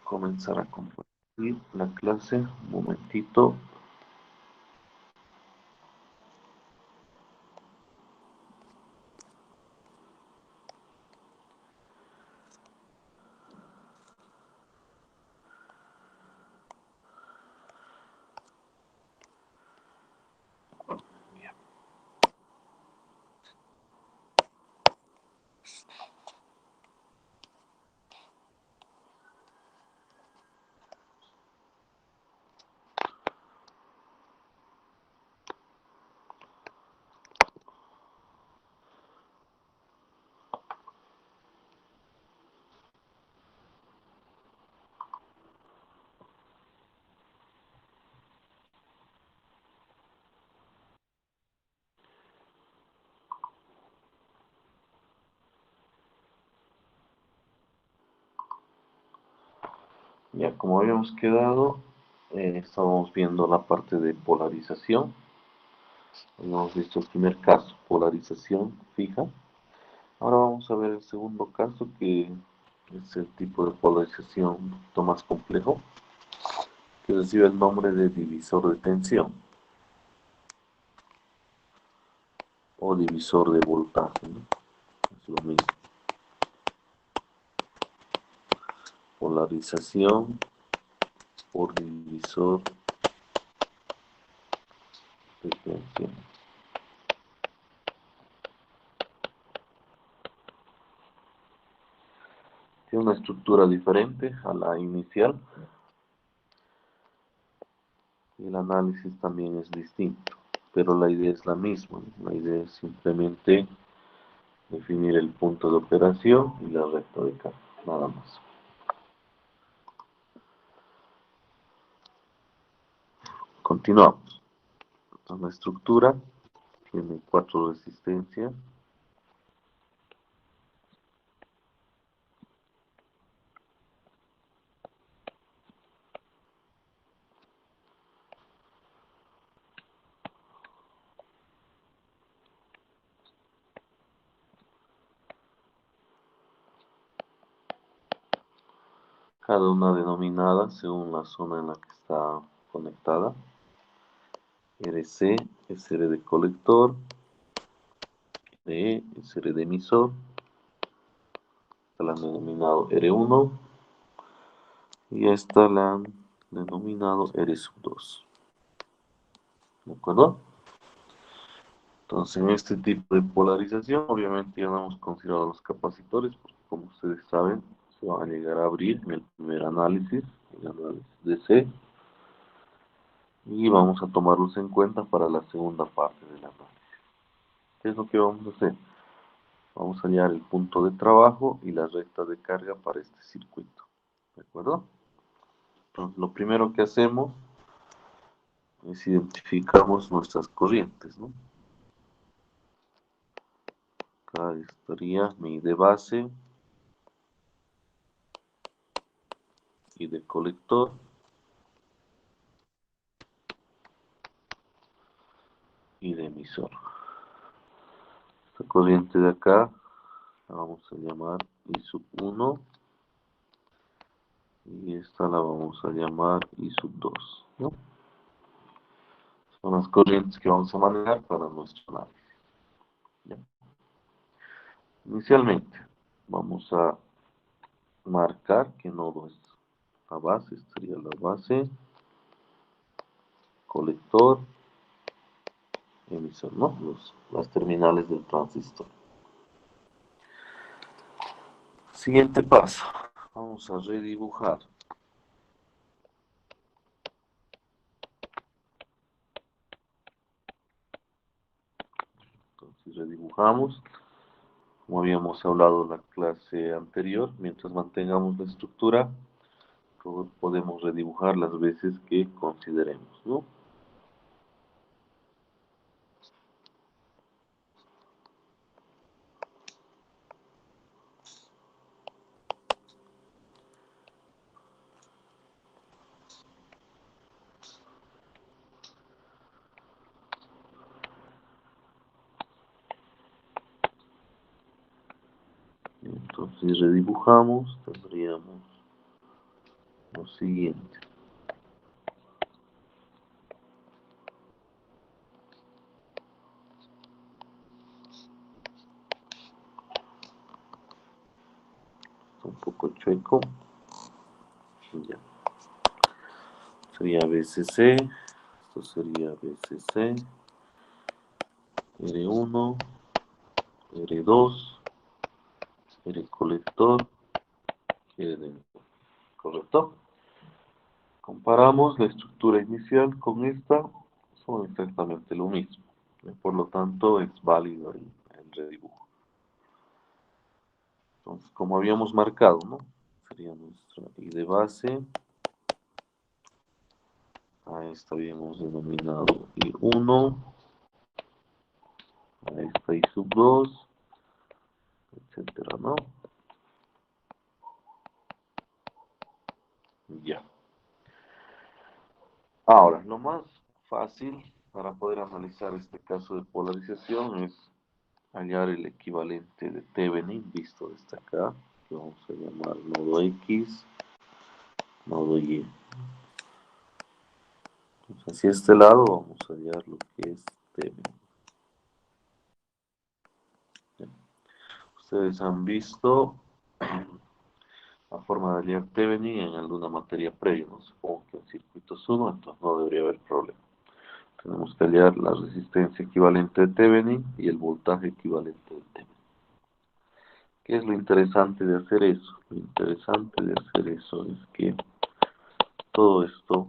comenzar a compartir la clase. Un momentito. Ya, como habíamos quedado, estábamos viendo la parte de polarización. Habíamos visto el primer caso, polarización fija. Ahora vamos a ver el segundo caso, que es el tipo de polarización un poquito más complejo, que recibe el nombre de divisor de tensión o divisor de voltaje, ¿no? Es lo mismo. Polarización por divisor de tensión. Tiene una estructura diferente a la inicial y el análisis también es distinto, pero la idea es la misma, ¿no? La idea es simplemente definir el punto de operación y la recta de carga, nada más. Continuamos. Entonces, la estructura tiene 4 resistencias. Cada una denominada según la zona en la que está conectada. RC es serie de colector, RE es serie de emisor, la han denominado R1 y esta la han denominado R2. ¿De acuerdo? Entonces, en este tipo de polarización, obviamente ya no hemos considerado los capacitores, porque como ustedes saben, se van a llegar a abrir en el primer análisis, el análisis de C, y vamos a tomarlos en cuenta para la segunda parte del análisis. ¿Qué es lo que vamos a hacer? Vamos a hallar el punto de trabajo y la recta de carga para este circuito. ¿De acuerdo? Entonces, lo primero que hacemos es identificamos nuestras corrientes, ¿no? Acá estaría mi de base y de colector y de emisor. Esta corriente de acá la vamos a llamar I sub 1 y esta la vamos a llamar I sub 2, ¿no? Son las corrientes que vamos a manejar para nuestro análisis. ¿Ya? Inicialmente vamos a marcar qué nodo es la base, estaría la base, colector, emisor, ¿no? Las terminales del transistor. Siguiente paso, vamos a redibujar. Entonces redibujamos, como habíamos hablado en la clase anterior, mientras mantengamos la estructura, podemos redibujar las veces que consideremos, ¿no? Entonces redibujamos, tendríamos lo siguiente. Está un poco chueco. Ya. Sería BCC. Esto sería BCC. R1, R2, R colector, R. ¿Correcto? Comparamos la estructura inicial con esta, son exactamente lo mismo. Por lo tanto, es válido el redibujo. Entonces, como habíamos marcado, ¿no? Sería nuestra I de base. A esta habíamos denominado I1. A esta I sub 2, etcétera, ¿no? Ya. Ahora, lo más fácil para poder analizar este caso de polarización es hallar el equivalente de Thevenin visto desde acá, que vamos a llamar nodo X, nodo Y. Entonces, hacia este lado vamos a hallar lo que es Thevenin. Ustedes han visto la forma de hallar Thevenin en alguna materia previa, ¿no? Supongo que en circuitos 1, entonces no debería haber problema. Tenemos que hallar la resistencia equivalente de Thevenin y el voltaje equivalente de Thevenin. ¿Qué es lo interesante de hacer eso? Lo interesante de hacer eso es que todo esto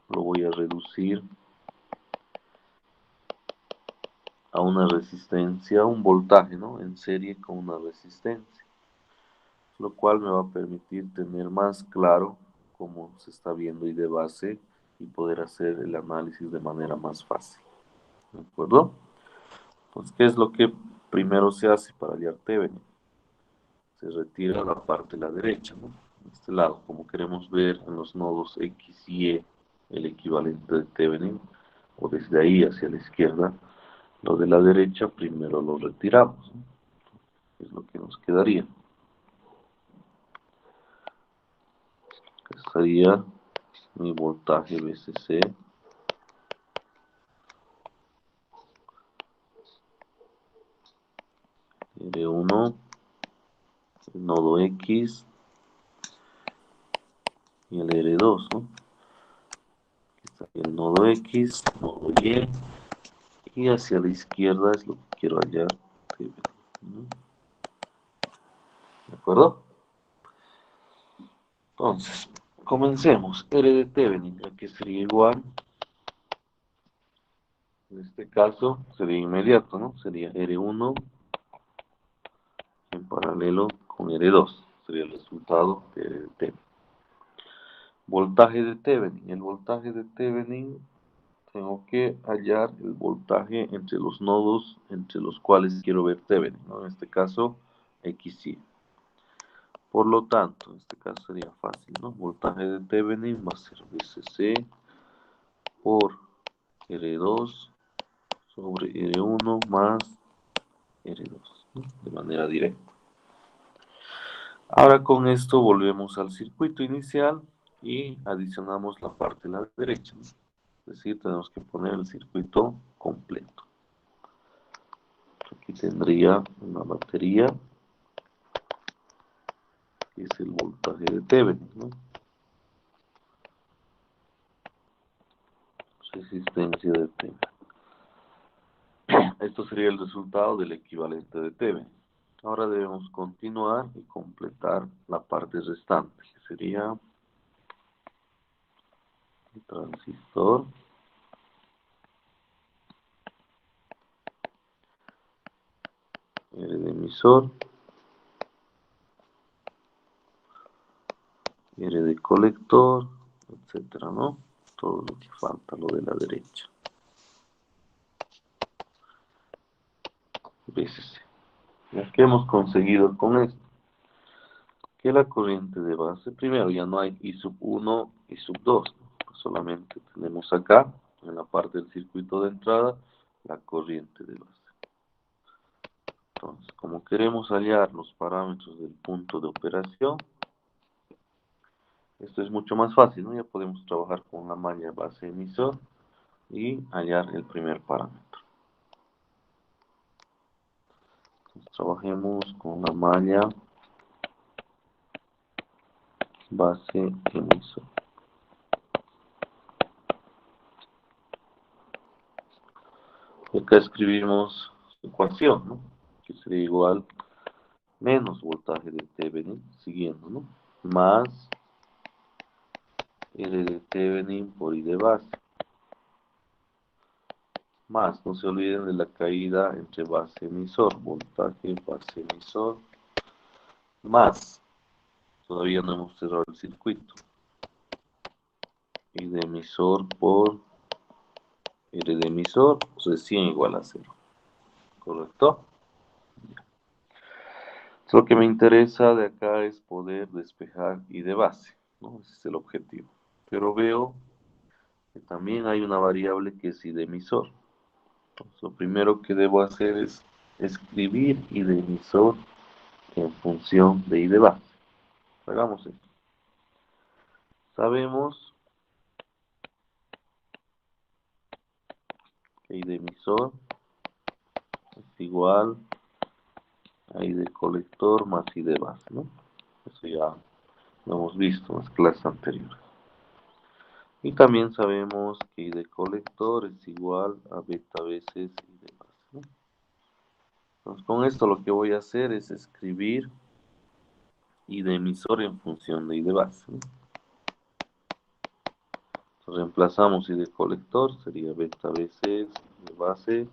lo voy a reducir a una resistencia, un voltaje, ¿no? En serie con una resistencia, lo cual me va a permitir tener más claro cómo se está viendo I de base y poder hacer el análisis de manera más fácil. ¿De acuerdo? Entonces, ¿qué es lo que primero se hace para hallar Thevenin? Se retira la parte de la derecha, ¿no? De este lado, como queremos ver en los nodos X y Y el equivalente de Thevenin, o desde ahí hacia la izquierda, lo de la derecha primero lo retiramos, ¿no? Es lo que nos quedaría. Estaría mi voltaje VCC R1, el nodo X y el R2, ¿no? El nodo X, nodo Y hacia la izquierda es lo que quiero hallar. ¿No? ¿De acuerdo? Entonces, comencemos. R de Thevenin, ya que sería igual, en este caso sería inmediato, ¿no? Sería R1 en paralelo con R2. Sería el resultado de R de Thevenin. Voltaje de Thevenin. El voltaje de Thevenin, tengo que hallar el voltaje entre los nodos entre los cuales quiero ver Thevenin, ¿no? En este caso, X y. Por lo tanto, en este caso sería fácil, ¿no? Voltaje de Thevenin va a ser VCC por R2 sobre R1 más R2, ¿no? De manera directa. Ahora con esto volvemos al circuito inicial y adicionamos la parte de la derecha, ¿no? Es decir, tenemos que poner el circuito completo. Aquí tendría una batería, que es el voltaje de Thevenin, ¿no? Resistencia de Thevenin. Esto sería el resultado del equivalente de Thevenin. Ahora debemos continuar y completar la parte restante, que sería el transistor, R de emisor, R de colector, etcétera, ¿no? Todo lo que falta, lo de la derecha. VCC. ¿Qué hemos conseguido con esto? Que la corriente de base, primero ya no hay I sub 1 y sub 2, ¿no? Solamente tenemos acá, en la parte del circuito de entrada, la corriente de base. Entonces, como queremos hallar los parámetros del punto de operación, Esto es mucho más fácil, ¿no? Ya podemos trabajar con la malla base emisor y hallar el primer parámetro. Entonces, trabajemos con la malla base emisor. Y acá escribimos su ecuación, ¿no? Que sería igual menos voltaje de Thevenin, siguiendo, ¿no? Más R de Thevenin por I de base. Más, no se olviden de la caída entre base emisor, voltaje base emisor, más, todavía no hemos cerrado el circuito, I de emisor por R de emisor, recién igual a cero, ¿correcto? Lo que me interesa de acá es poder despejar I de base, ¿no? Ese es el objetivo. Pero veo que también hay una variable que es I de emisor. Entonces, lo primero que debo hacer es escribir I de emisor en función de I de base. Hagamos esto. Sabemos que I de emisor es igual a I de colector más I de base, ¿no? Eso ya lo hemos visto en las clases anteriores. Y también sabemos que I de colector es igual a beta veces I de base, ¿no? Entonces, con esto lo que voy a hacer es escribir I de emisor en función de I de base, ¿no? Reemplazamos I de colector, sería beta veces I de base,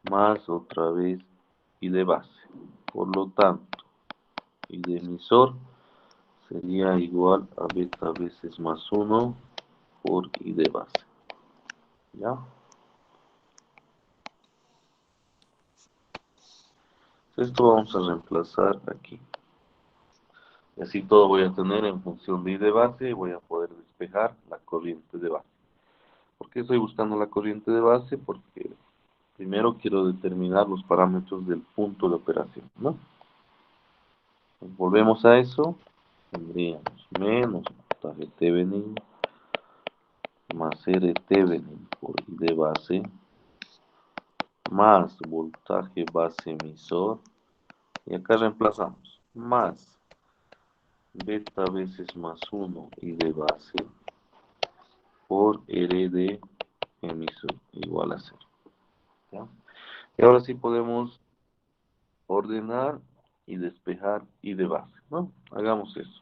más otra vez I de base. Por lo tanto, I de emisor sería igual a beta veces más 1 por I de base. ¿Ya? Esto vamos a reemplazar aquí. Y así todo voy a tener en función de I de base y voy a poder despejar la corriente de base. ¿Por qué estoy buscando la corriente de base? Porque primero quiero determinar los parámetros del punto de operación, ¿no? Entonces, volvemos a eso. Tendríamos menos voltaje Thevenin más R Thevenin por I de base más voltaje base emisor. Y acá reemplazamos más beta veces más 1 I de base por R de emisor igual a 0. ¿Ya? Y ahora sí podemos ordenar y despejar I de base, ¿no? Hagamos eso.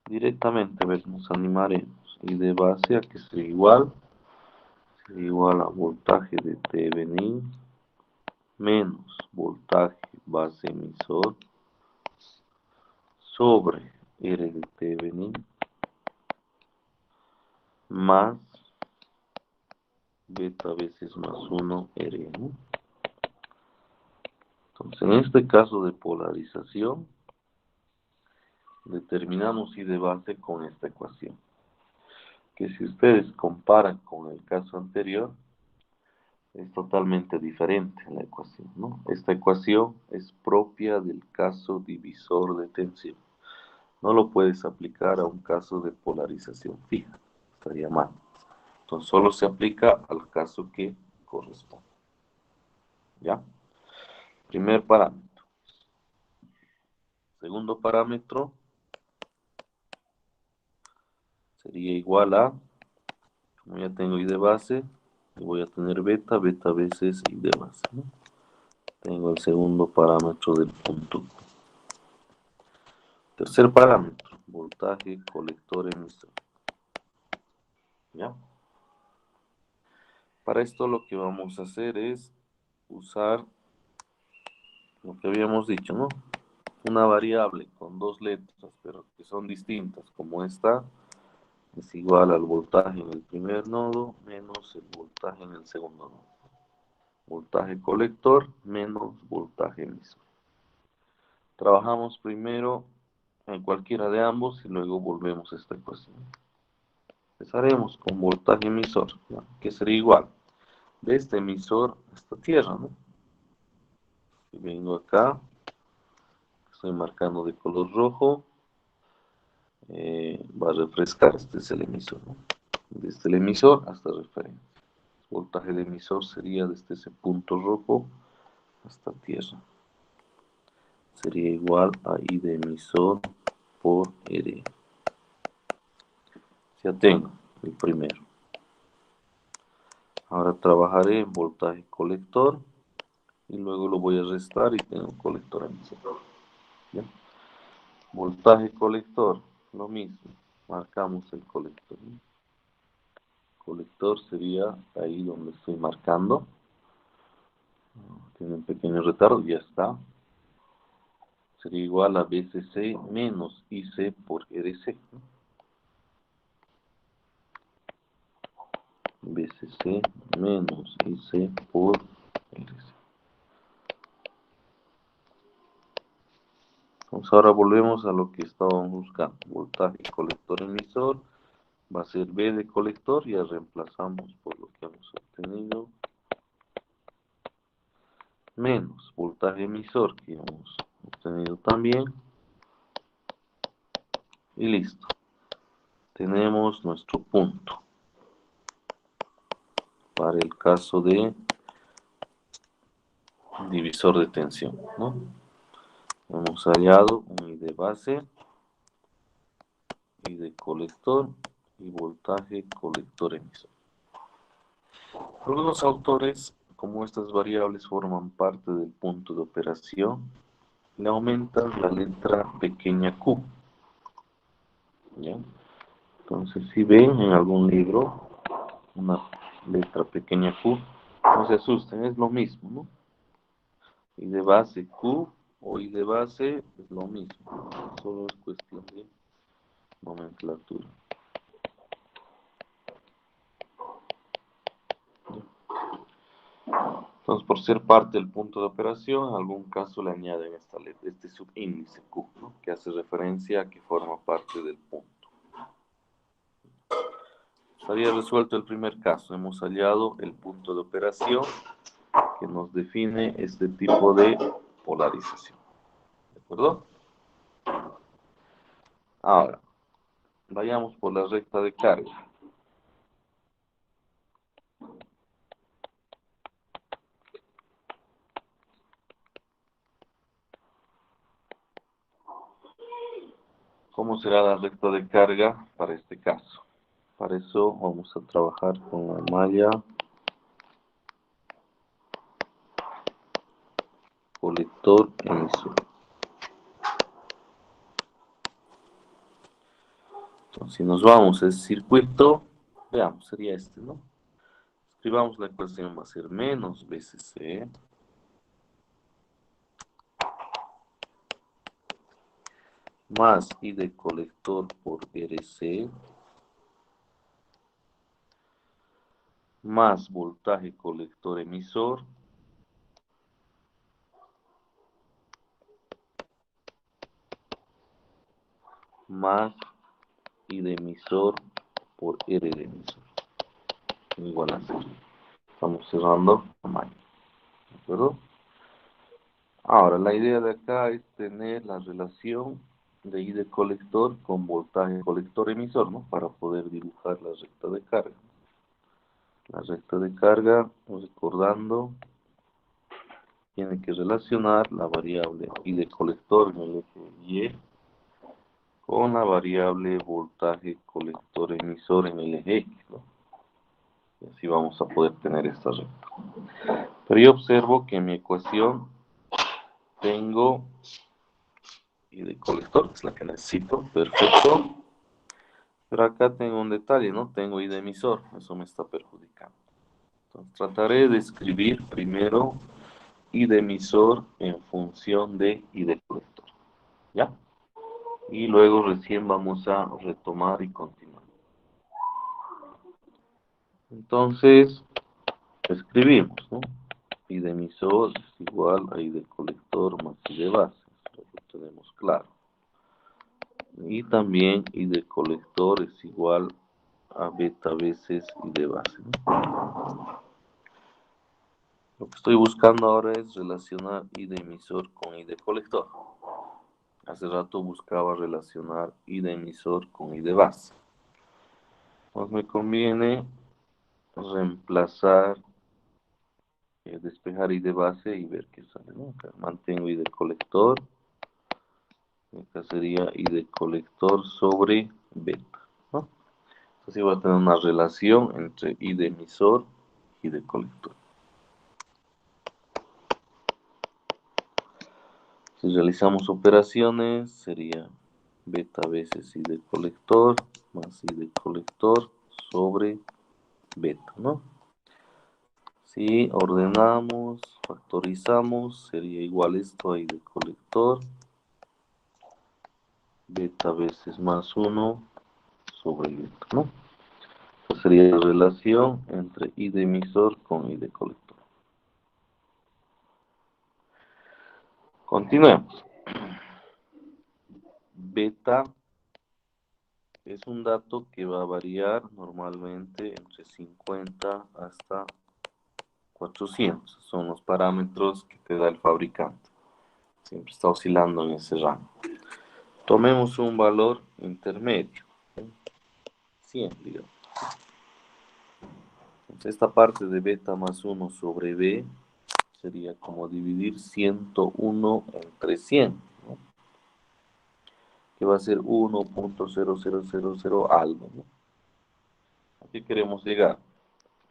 Directamente, a ver, nos animaremos. I de base a que sea igual a voltaje de Thevenin menos voltaje base emisor sobre R de Thevenin más beta veces más 1 R, ¿no? Entonces, en este caso de polarización, determinamos I de base con esta ecuación. Que si ustedes comparan con el caso anterior, es totalmente diferente la ecuación, ¿no? Esta ecuación es propia del caso divisor de tensión. No lo puedes aplicar a un caso de polarización fija, estaría mal. Entonces solo se aplica al caso que corresponde. ¿Ya? Primer parámetro. Segundo parámetro sería igual a, como ya tengo I de base, voy a tener beta, beta veces I de base, ¿no? Tengo el segundo parámetro del punto. Tercer parámetro, voltaje colector emisor. ¿Ya? Para esto lo que vamos a hacer es usar lo que habíamos dicho, ¿no? Una variable con dos letras, pero que son distintas, como esta, es igual al voltaje en el primer nodo menos el voltaje en el segundo nodo. Voltaje colector menos voltaje emisor. Trabajamos primero en cualquiera de ambos y luego volvemos a esta ecuación. Empezaremos con voltaje emisor, ¿no? Que sería igual de este emisor a esta tierra, ¿no? Y vengo acá, estoy marcando de color rojo, va a refrescar. Este es el emisor, ¿no? Desde el emisor hasta referencia. El voltaje del emisor sería desde ese punto rojo hasta tierra. Sería igual a I de emisor por R. Ya tengo el primero. Ahora trabajaré en voltaje colector y luego lo voy a restar y tengo un colector emisor. ¿Ya? Voltaje colector, lo mismo. Marcamos el colector, ¿no? Colector sería ahí donde estoy marcando. Tiene un pequeño retardo, ya está. Sería igual a BCC menos IC por RC, ¿no? BCC menos IC por RC. Entonces ahora volvemos a lo que estábamos buscando. Voltaje colector emisor va a ser B de colector, ya reemplazamos por lo que hemos obtenido. Menos voltaje emisor que hemos obtenido también. Y listo. Tenemos nuestro punto. Para el caso de divisor de tensión, ¿no? Hemos hallado un I de base, I de colector y voltaje colector emisor. Algunos autores, como estas variables forman parte del punto de operación, le aumentan la letra pequeña q. ¿Ya? Entonces, si ven en algún libro una letra pequeña q, no se asusten, es lo mismo, ¿no? I de base q o I de base es lo mismo, solo es cuestión de nomenclatura. Entonces, por ser parte del punto de operación, en algún caso le añaden esta letra, este subíndice q, ¿no? Que hace referencia a que forma parte del punto. Estaría resuelto el primer caso. Hemos hallado el punto de operación que nos define este tipo de polarización. ¿De acuerdo? Ahora, vayamos por la recta de carga. ¿Cómo será la recta de carga para este caso? Para eso vamos a trabajar con la malla colector emisor. Entonces, si nos vamos a ese circuito, veamos, sería este, ¿no? Escribamos la ecuación, va a ser menos BCC más I de colector por RC más voltaje colector emisor más I de emisor por R de emisor igual a 0. Estamos cerrando la malla, ¿de acuerdo? Ahora, la idea de acá es tener la relación de I de colector con voltaje colector emisor, ¿no? Para poder dibujar la recta de carga. La recta de carga, recordando, tiene que relacionar la variable I de colector en el eje Y con la variable voltaje colector emisor en el eje X, ¿no? Y así vamos a poder tener esta recta. Pero yo observo que en mi ecuación tengo I de colector, que es la que necesito, perfecto. Pero acá tengo un detalle, ¿no? Tengo I de emisor, eso me está perjudicando. Entonces trataré de escribir primero I de emisor en función de I de colector, ¿ya? Y luego recién vamos a retomar y continuar. Entonces, escribimos, ¿no? I de emisor es igual a I de colector más I de base, eso lo tenemos claro. Y también I de colector es igual a beta veces I de base, ¿no? Lo que estoy buscando ahora es relacionar I de emisor con I de colector. Hace rato buscaba relacionar I de emisor con I de base. Pues me conviene reemplazar, despejar I de base y ver qué sale, ¿no? Acá mantengo I de colector. Acá sería I de colector sobre beta, ¿no? Así voy a tener una relación entre I de emisor y de colector. Si realizamos operaciones, sería beta veces I de colector más I de colector sobre beta, ¿no? Si ordenamos, factorizamos, sería igual esto a I de colector, beta veces más 1 sobre beta, ¿no? Esta sería la relación entre I de emisor con I de colector. Continuemos. Beta es un dato que va a variar normalmente entre 50 hasta 400. Son los parámetros que te da el fabricante. Siempre está oscilando en ese rango. Tomemos un valor intermedio. 100, digamos. Entonces, esta parte de beta más 1 sobre b sería como dividir 101 entre 100, ¿no? Que va a ser 1.0000 algo, ¿no? Aquí queremos llegar,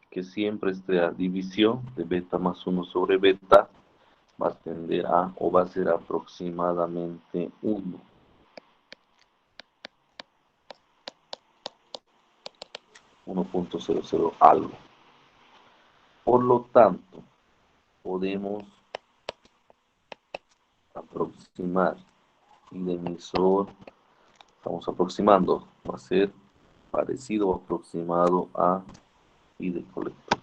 que siempre esta división de beta más 1 sobre beta va a tender a, o va a ser aproximadamente 1. 1.00 algo. Por lo tanto, podemos aproximar I de emisor, estamos aproximando, va a ser parecido o aproximado a I de colector.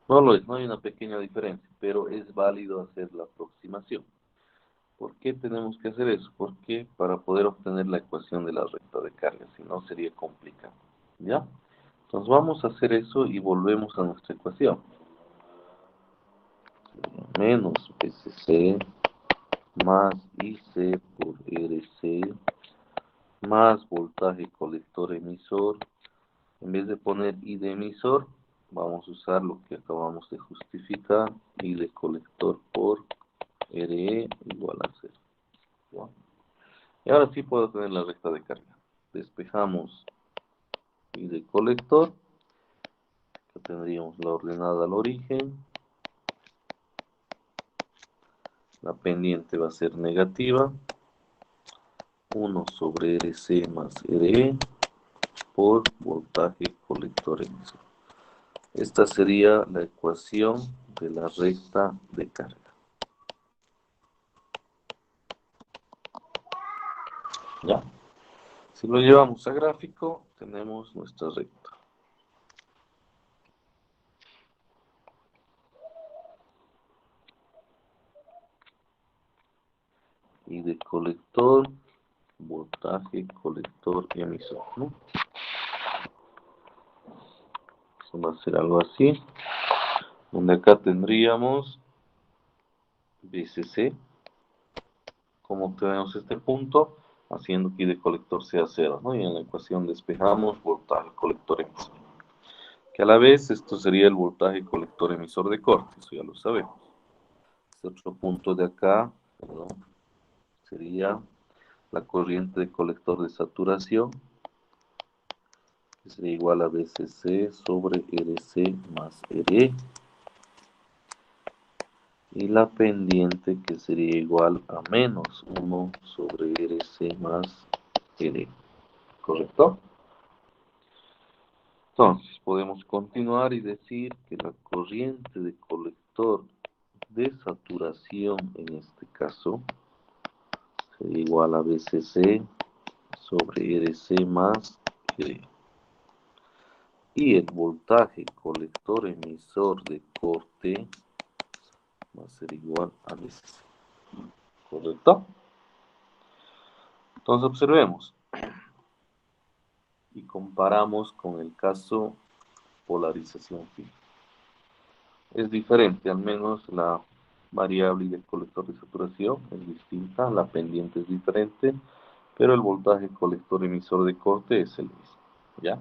No lo es, no hay una pequeña diferencia, pero es válido hacer la aproximación. ¿Por qué tenemos que hacer eso? Porque para poder obtener la ecuación de la recta de carga, si no sería complicado. ¿Ya? Entonces vamos a hacer eso y volvemos a nuestra ecuación. Menos SC más IC por RC más voltaje colector emisor. En vez de poner I de emisor, vamos a usar lo que acabamos de justificar, I de colector por RE igual a 0. Bueno. Y ahora sí puedo tener la recta de carga. Despejamos I de colector, que tendríamos la ordenada al origen. La pendiente va a ser negativa. 1 sobre RC más RE por voltaje colector emisor. Esta sería la ecuación de la recta de carga. ¿Ya? Si lo llevamos a gráfico, tenemos nuestra recta. Y de colector, voltaje, colector y emisor, ¿no? Eso va a ser algo así. Donde acá tendríamos BCC. Como tenemos este punto, haciendo que I de colector sea 0, ¿no? Y en la ecuación despejamos voltaje, colector, emisor. Que a la vez esto sería el voltaje colector emisor de corte, eso ya lo sabemos. Este otro punto de acá, perdón, sería la corriente de colector de saturación, que sería igual a BCC sobre RC más RE. Y la pendiente, que sería igual a menos 1 sobre RC más RE. ¿Correcto? Entonces, podemos continuar y decir que la corriente de colector de saturación, en este caso, sería igual a BCC sobre RC más R. Y el voltaje colector emisor de corte va a ser igual a BCC. ¿Correcto? Entonces observemos y comparamos con el caso polarización fija. Es diferente, al menos la variable y del colector de saturación es distinta, la pendiente es diferente, pero el voltaje colector emisor de corte es el mismo, ¿ya?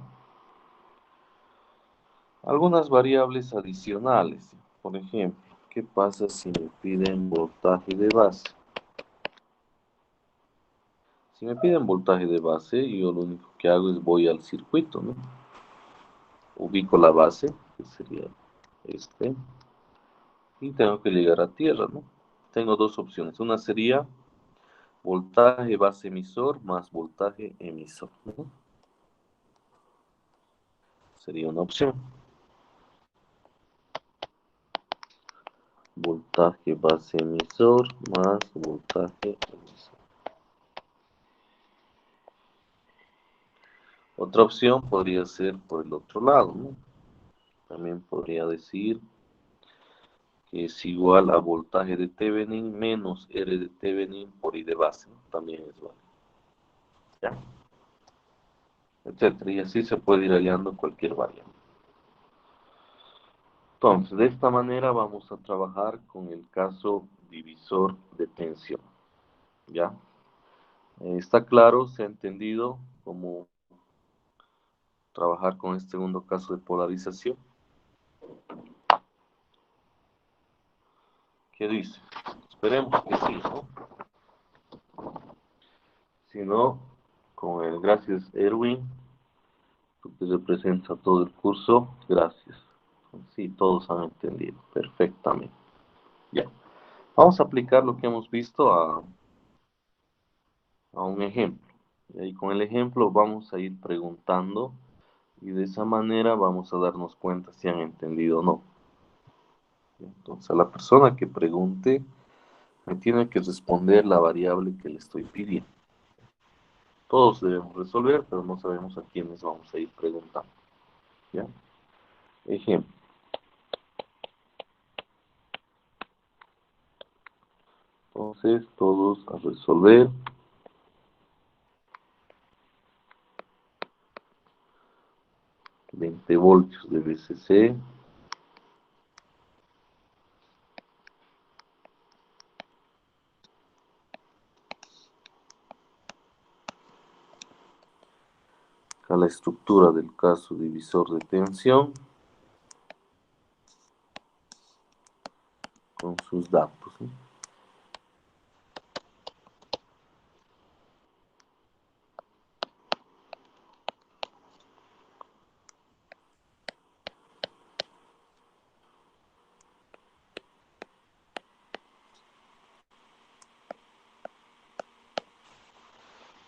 Algunas variables adicionales, por ejemplo, ¿qué pasa si me piden voltaje de base? Si me piden voltaje de base, yo lo único que hago es voy al circuito, ¿no? Ubico la base, que sería este, y tengo que llegar a tierra, ¿no? Tengo dos opciones. Una sería voltaje base emisor más voltaje emisor, ¿no? Sería una opción. Voltaje base emisor más voltaje emisor. Otra opción podría ser por el otro lado, ¿no? También podría decir que es igual a voltaje de Thevenin menos R de Thevenin por I de base, ¿no? También es válido. ¿Ya? Etcétera. Y así se puede ir hallando cualquier variable. Entonces, de esta manera vamos a trabajar con el caso divisor de tensión. ¿Ya? Está claro, se ha entendido cómo trabajar con este segundo caso de polarización. ¿Qué dice? Esperemos que sí, ¿no? Si no, con el gracias Erwin, tú te representas todo el curso, gracias. Sí, todos han entendido perfectamente. Ya. Vamos a aplicar lo que hemos visto a un ejemplo. Y ahí con el ejemplo vamos a ir preguntando y de esa manera vamos a darnos cuenta si han entendido o no. Entonces a la persona que pregunte me tiene que responder la variable que le estoy pidiendo. Todos debemos resolver, pero no sabemos a quiénes vamos a ir preguntando. ¿Ya? Ejemplo. Entonces todos a resolver. 20 voltios de VCC. A la estructura del caso divisor de tensión con sus datos, ¿no?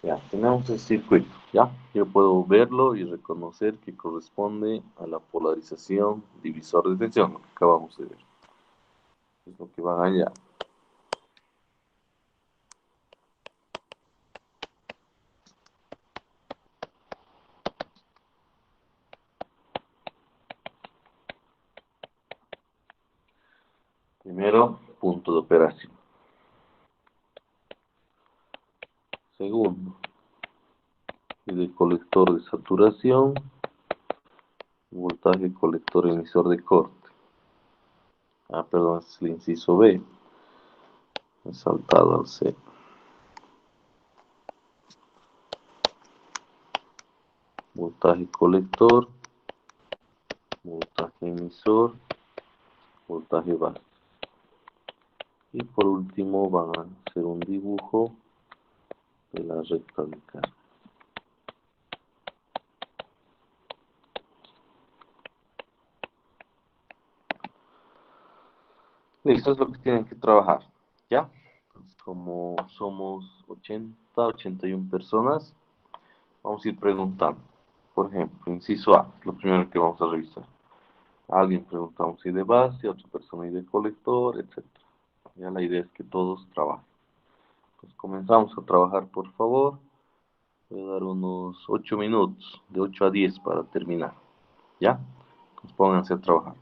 Ya, tenemos el circuito, ¿ya? Yo puedo verlo y reconocer que corresponde a la polarización divisor de tensión, lo que acabamos de ver. Es lo que van allá. Primero, punto de operación. Segundo, y de colector de saturación, voltaje colector emisor de corte. Ah, perdón, es el inciso B. He saltado al C. Voltaje colector, voltaje emisor, voltaje base. Y por último van a hacer un dibujo de la recta de carga. Listo, es lo que tienen que trabajar, ¿ya? Entonces, como somos 81 personas, vamos a ir preguntando. Por ejemplo, inciso A, es lo primero que vamos a revisar. A alguien preguntamos si de base, a otra persona y de colector, etcétera. Ya la idea es que todos trabajen. Pues comenzamos a trabajar, por favor. Voy a dar unos 8 minutos, de 8 a 10 para terminar. ¿Ya? Pues pónganse a trabajar.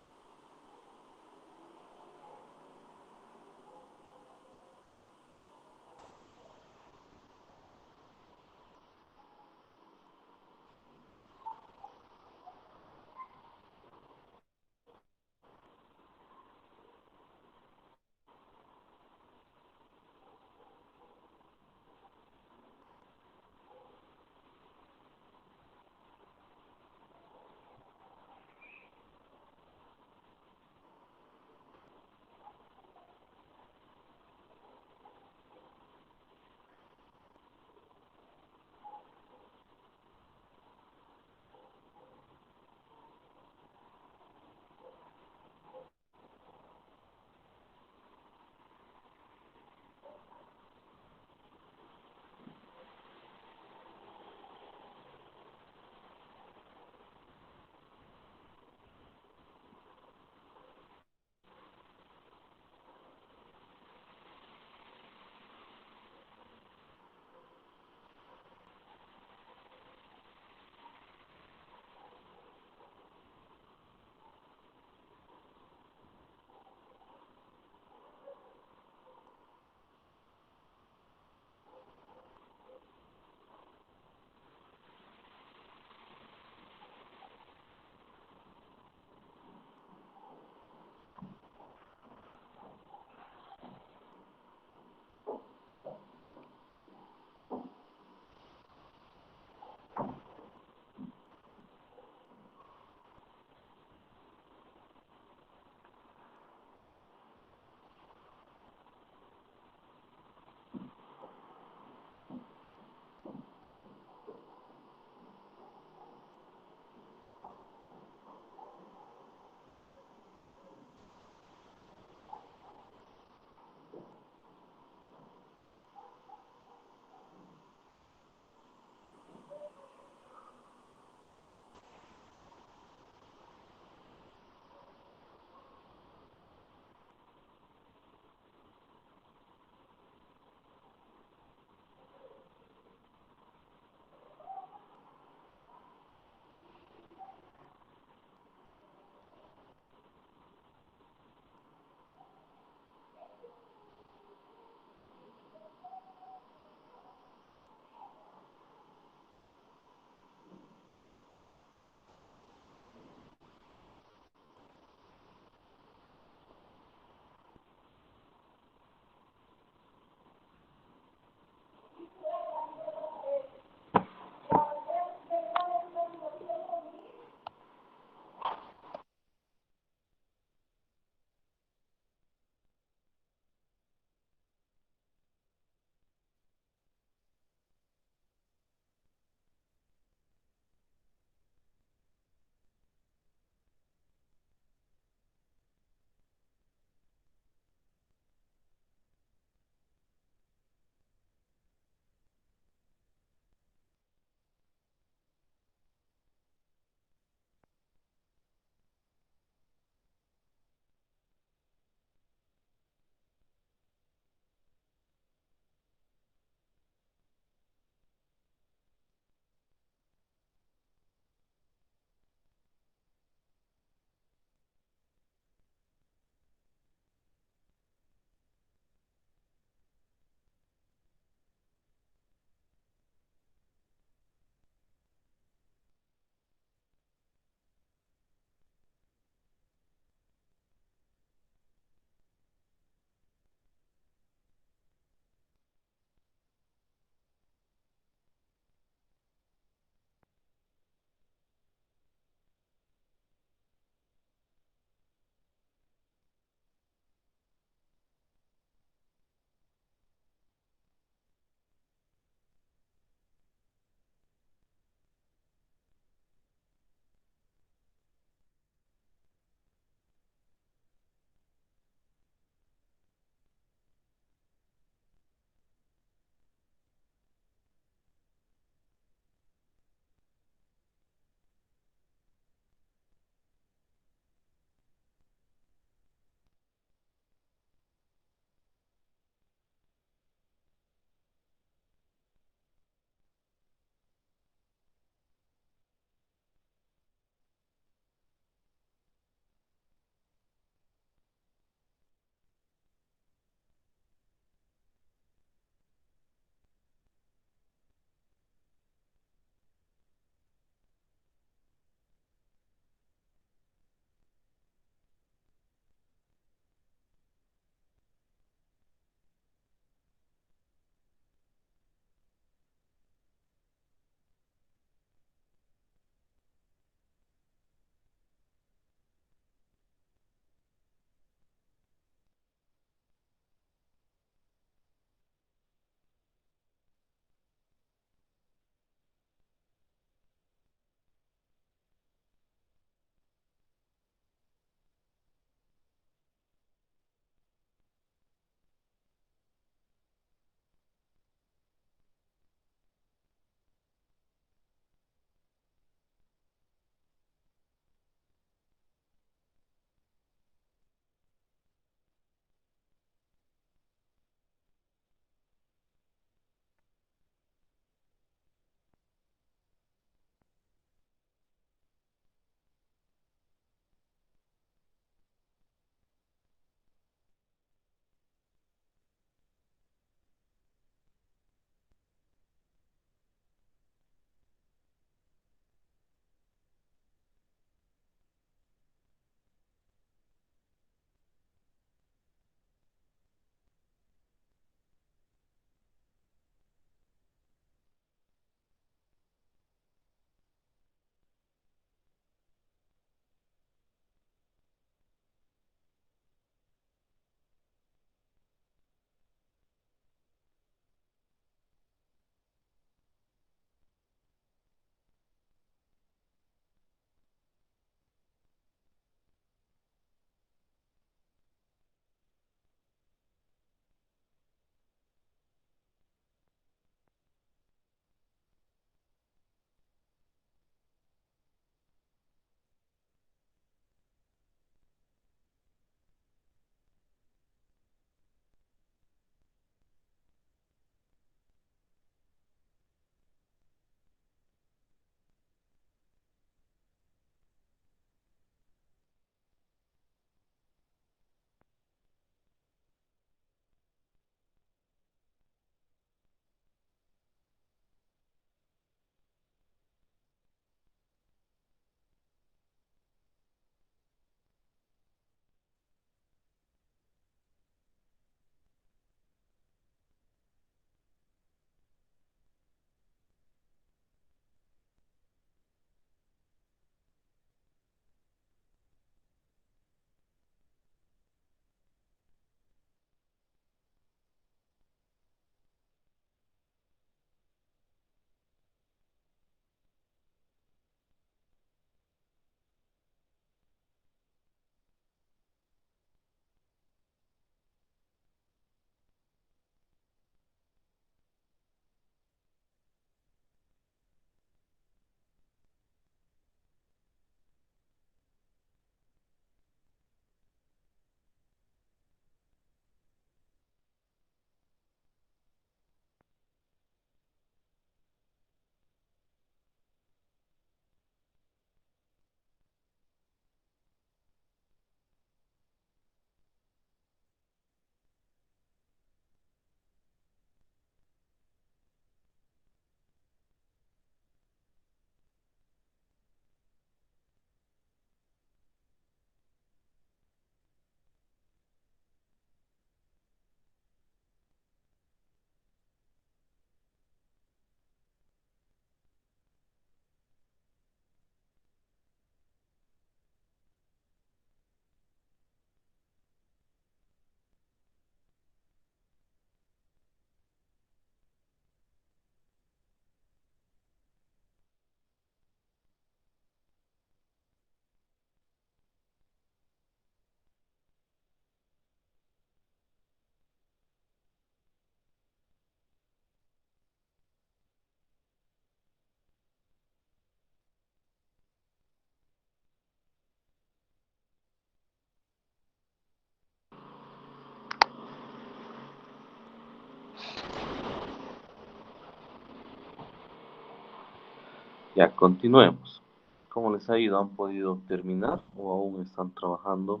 Ya, continuemos. ¿Cómo les ha ido? ¿Han podido terminar o aún están trabajando?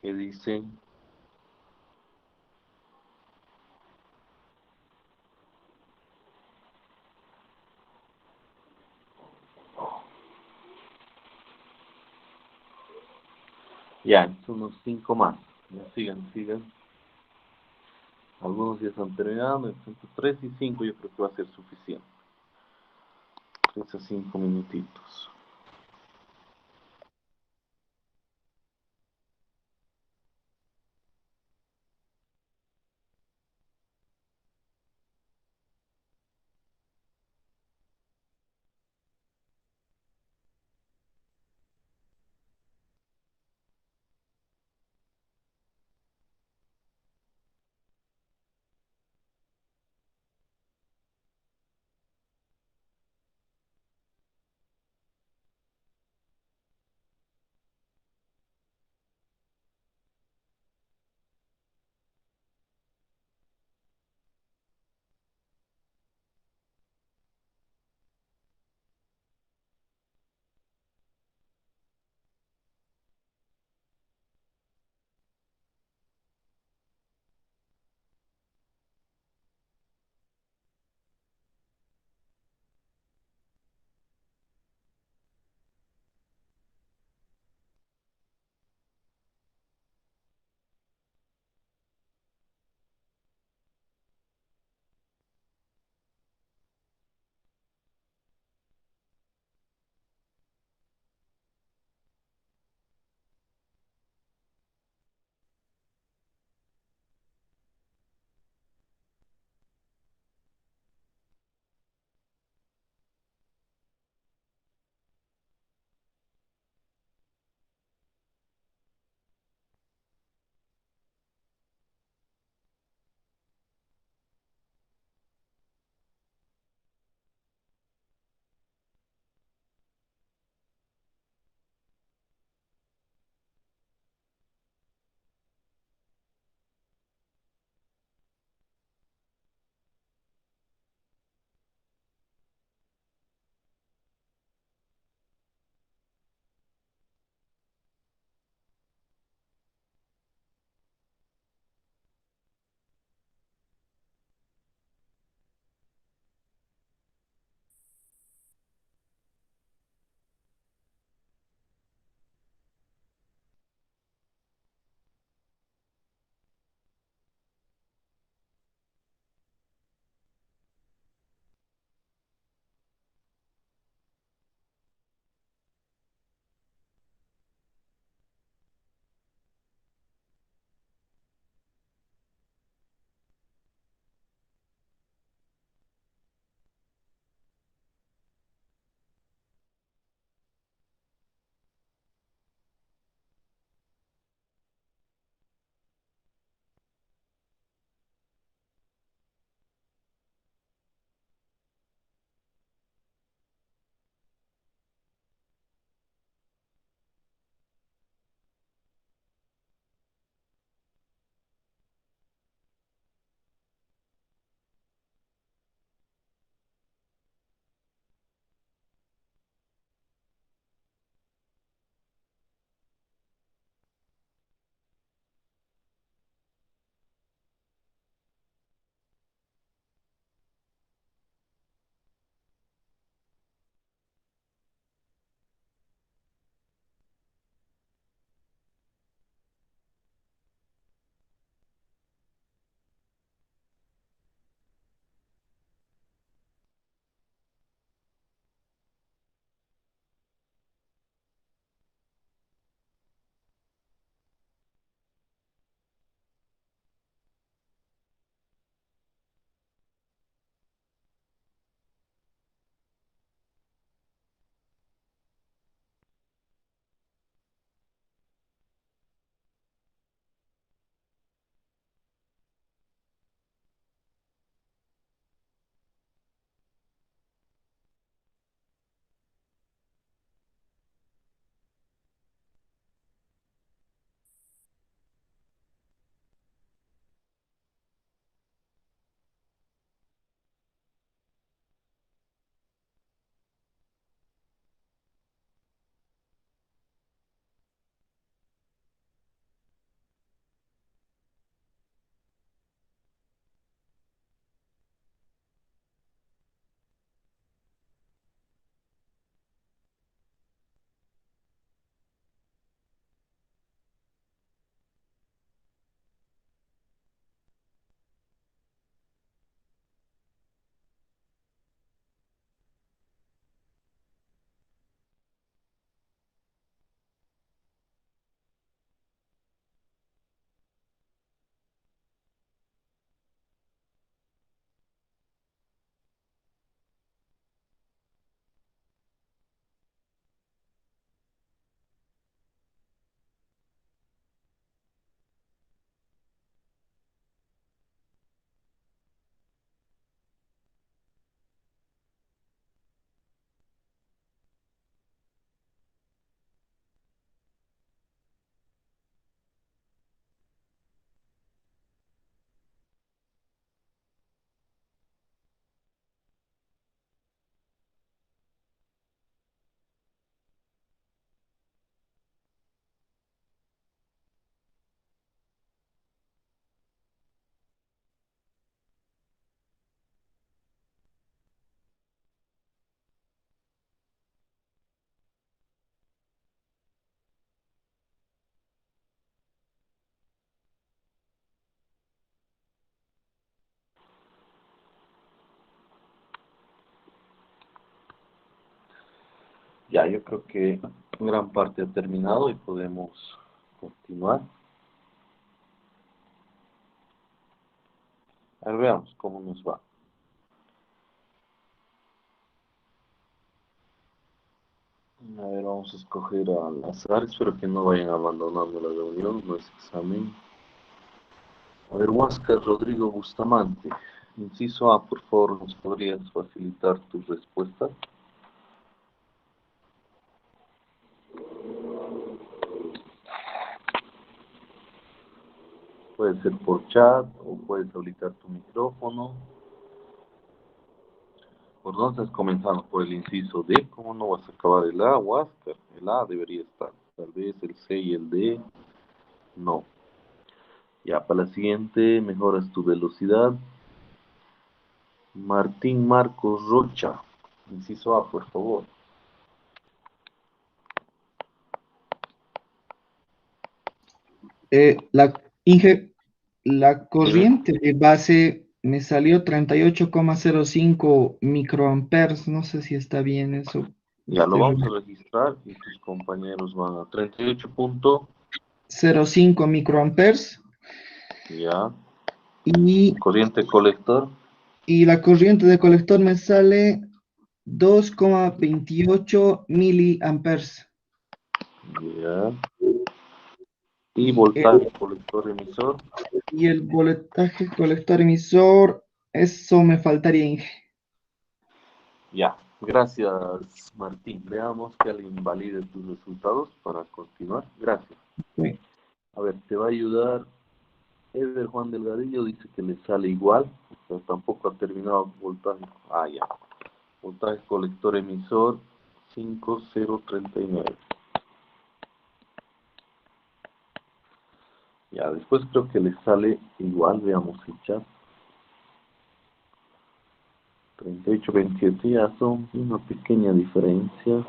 ¿Qué dicen? Ya, son unos 5 más. Ya sigan, sigan. Algunos ya están terminando, entonces 3 y 5 yo creo que va a ser suficiente. 3 a 5 minutitos. Ya, yo creo que gran parte ha terminado y podemos continuar. A ver, veamos cómo nos va. A ver, vamos a escoger al azar. Espero que no vayan abandonando la reunión, no es examen. A ver, Huáscar Rodrigo Bustamante. Inciso A, por favor, ¿nos podrías facilitar tu respuesta? Puede ser por chat o puedes habilitar tu micrófono. ¿Por dónde estás comenzando? Por el inciso D. ¿Cómo no vas a acabar el A, Huáscar? El A debería estar. Tal vez el C y el D. No. Ya, para la siguiente, mejoras tu velocidad. Martín Marcos Rocha. Inciso A, por favor. La, la Dime. corriente de base me salió 38,05 microamperes. No sé si está bien eso. Ya lo Este, vamos a registrar y tus compañeros van a 38 puntos. 0,5 microamperes. Ya. Y, Corriente colector. y la corriente de colector me sale 2,28 miliamperes. Ya. Y Eh, voltaje colector emisor. Y el voltaje colector emisor, eso me faltaría, Inge. Ya. Gracias, Martín. Veamos que alguien valide tus resultados para continuar. Gracias. Sí. A ver, te va a ayudar. Ever Juan Delgadillo dice que le sale igual, pero tampoco ha terminado voltaje. Ah, ya. Voltaje colector emisor 5039. Ya, después creo que le sale igual, veamos el chat. 3827 ya son una pequeña diferencia.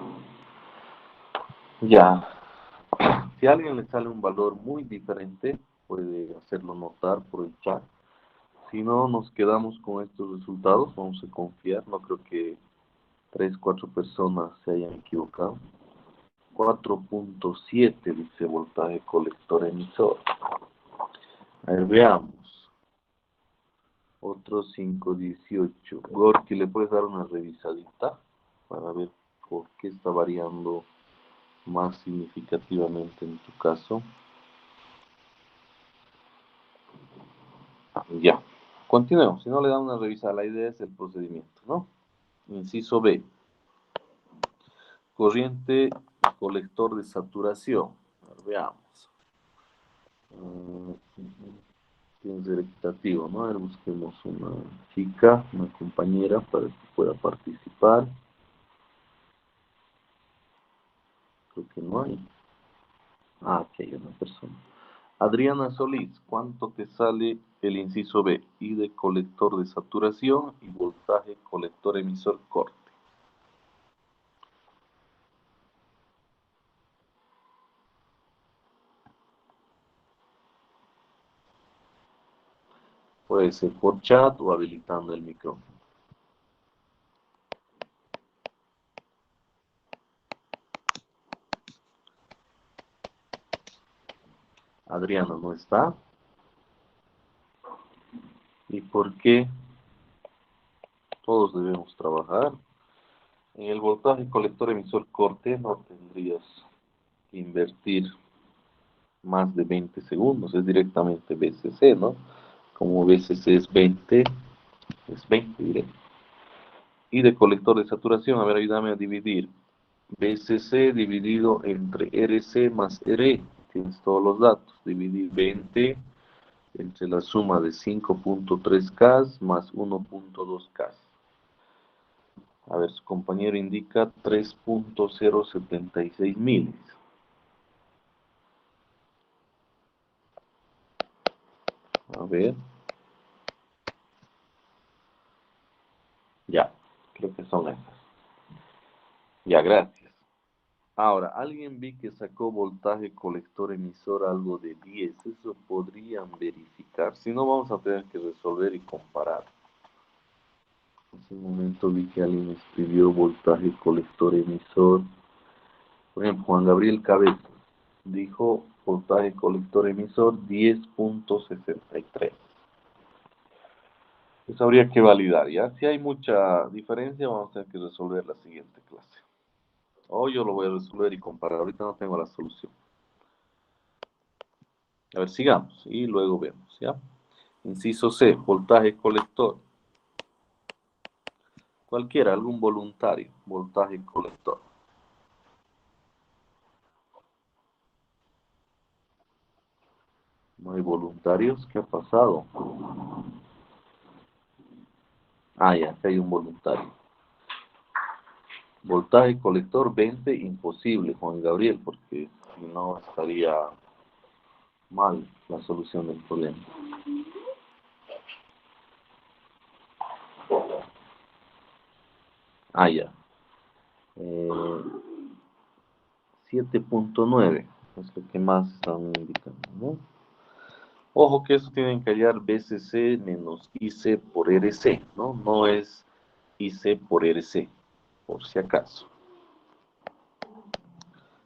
Ya, si a alguien le sale un valor muy diferente, puede hacerlo notar por el chat. Si no, nos quedamos con estos resultados, vamos a confiar. No creo que 3, 4 personas se hayan equivocado. 4.7 dice voltaje colector emisor. A ver, veamos. Otro 5.18. Gorky, ¿le puedes dar una revisadita para ver por qué está variando más significativamente en tu caso? Ya. Continuemos. Si no le dan una revisada, la idea es el procedimiento, ¿no? Inciso B. Corriente colector de saturación. A ver, veamos. Tiene que ser equitativo, ¿no? A ver, busquemos una chica, una compañera para que pueda participar. Creo que no hay. Ah, aquí hay una persona. Adriana Solís, ¿cuánto te sale el inciso B? I de colector de saturación y voltaje colector emisor corte. Puede ser por chat o habilitando el micrófono. Adriana no está. ¿Y por qué todos debemos trabajar? En el voltaje colector emisor corte no tendrías que invertir más de 20 segundos, es directamente BCC, ¿no? Como BCC es 20 diré. Y de colector de saturación, a ver, ayúdame a dividir. BCC dividido entre RC más RE, tienes todos los datos. Dividir 20 entre la suma de 5.3K más 1.2K. A ver, su compañero indica 3.076 milis. A ver, ya, creo que son esas. Ya, gracias. Ahora, alguien vi que sacó voltaje colector emisor algo de 10. Eso podrían verificar. Si no, vamos a tener que resolver y comparar. Hace un momento vi que alguien escribió voltaje colector emisor Por ejemplo, Juan Gabriel Cabezas dijo voltaje colector emisor 10.63. Eso habría que validar, ¿ya? Si hay mucha diferencia, vamos a tener que resolver la siguiente clase. O yo lo voy a resolver y comparar. Ahorita no tengo la solución. A ver, sigamos y luego vemos, ¿ya? Inciso C, voltaje colector. Cualquiera, algún voluntario, voltaje colector. No hay voluntarios, ¿qué ha pasado? Ah, ya, acá hay un voluntario. Voltaje colector 20, imposible, Juan Gabriel, porque si no estaría mal la solución del problema. Ah, ya. 7.9 es lo que más están indicando, ¿no? Ojo que eso tienen que hallar BCC menos IC por RC, ¿no? No es IC por RC, por si acaso.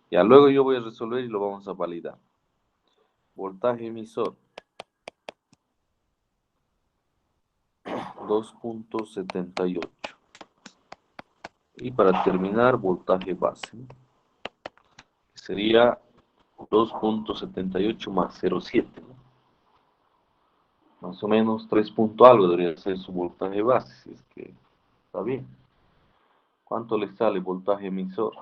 Ya luego yo voy a resolver y lo vamos a validar. Voltaje emisor 2.78. Y para terminar, voltaje base, ¿no? Sería 2.78 más 0.7, ¿no? Más o menos 3 punto algo debería ser su voltaje base, si es que está bien. ¿Cuánto le sale voltaje emisor?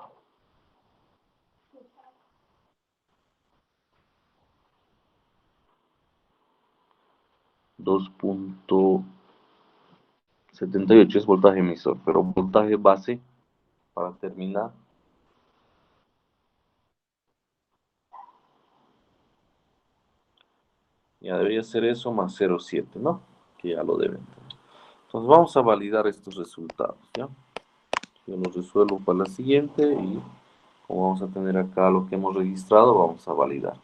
2.78 es voltaje emisor, pero voltaje base, para terminar, ya debería ser eso más 0.7, ¿no? Que ya lo deben tener. Entonces vamos a validar estos resultados, ¿ya? Yo los resuelvo para la siguiente y como vamos a tener acá lo que hemos registrado, vamos a validar.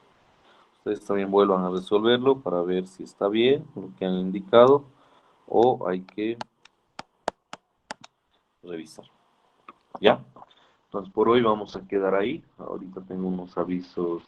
Ustedes también vuelvan a resolverlo para ver si está bien lo que han indicado o hay que revisar. ¿Ya? Entonces por hoy vamos a quedar ahí. Ahorita tengo unos avisos